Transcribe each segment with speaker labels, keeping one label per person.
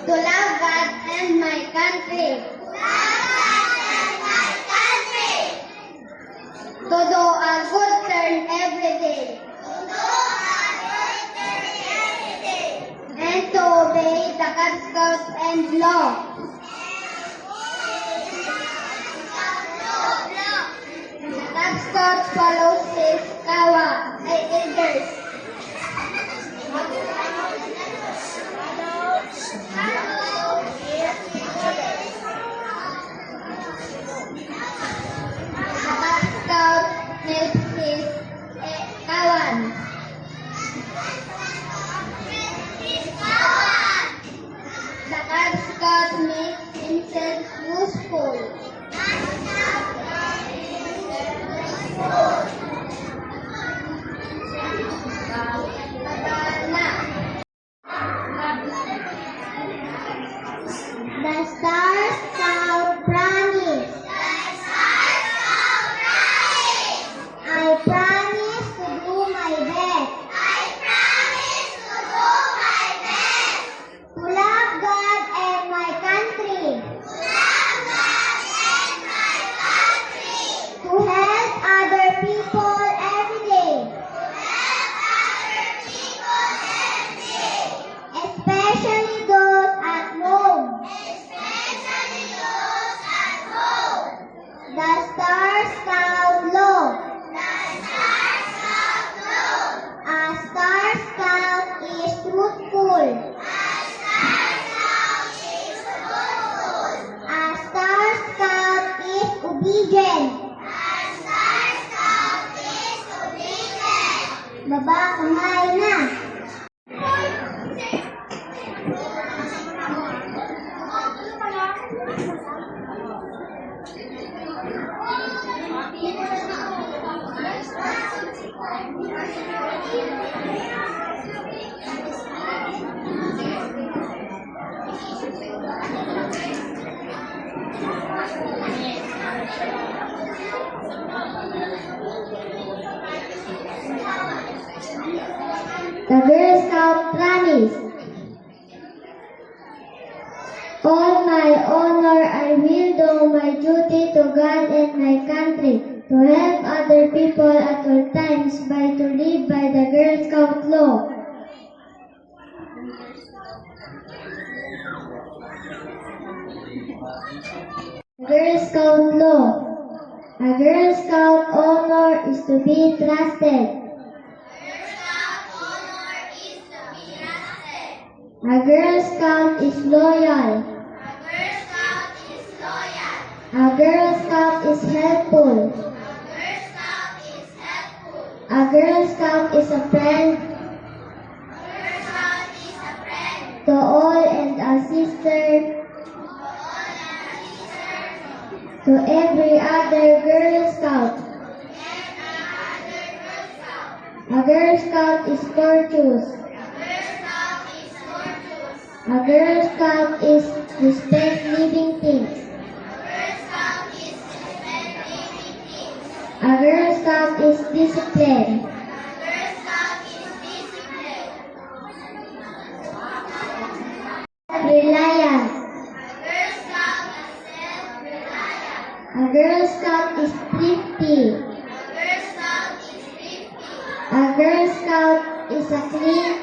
Speaker 1: To love God and my country. To do a good turn every day. And to obey the Cub Scouts and law. The Cub Scouts follows his elders. The Cub Scout makes himself useful. The Star Scout promise. I promise to do my best. To love God and my country. To help other people every day. Especially those at home. The Star Scout law. A Star Scout is truthful. A Star Scout is obedient. Baba, kumain na. The Girl Scout promise. All my honor, I will do my duty to God and my country, to help other people at all times, by to live by the Girl Scout law. Girl Scout law. A Girl Scout honor is to be trusted. A Girl Scout is loyal. A Girl Scout is helpful. A Girl Scout is a friend to all and a sister to every other Girl Scout. A Girl Scout is courteous. A Girl Scout is respect living things. A Girl Scout is disciplined. Reliant. A Girl Scout is thrifty. A Girl Scout is a clean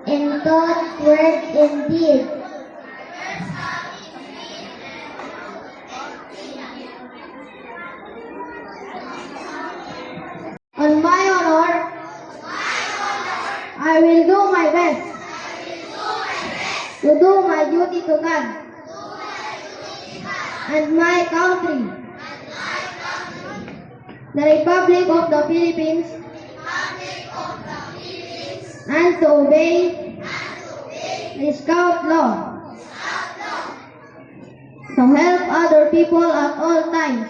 Speaker 1: in thought, word, and deed. On my honor, I will do my best to do my duty to God and my country, the Republic of the Philippines, and to obey the Scout law, to help other people at all times,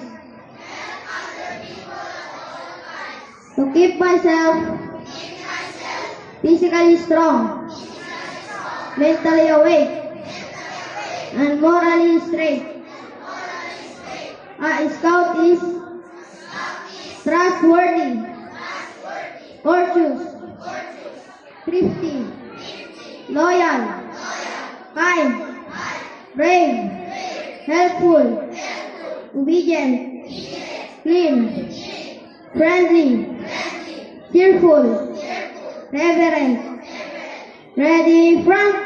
Speaker 1: to keep myself physically strong, mentally awake, and morally straight. A Scout is trustworthy, courteous, thrifty, loyal, kind, brave, helpful, obedient, clean, friendly, cheerful, reverent, ready, front.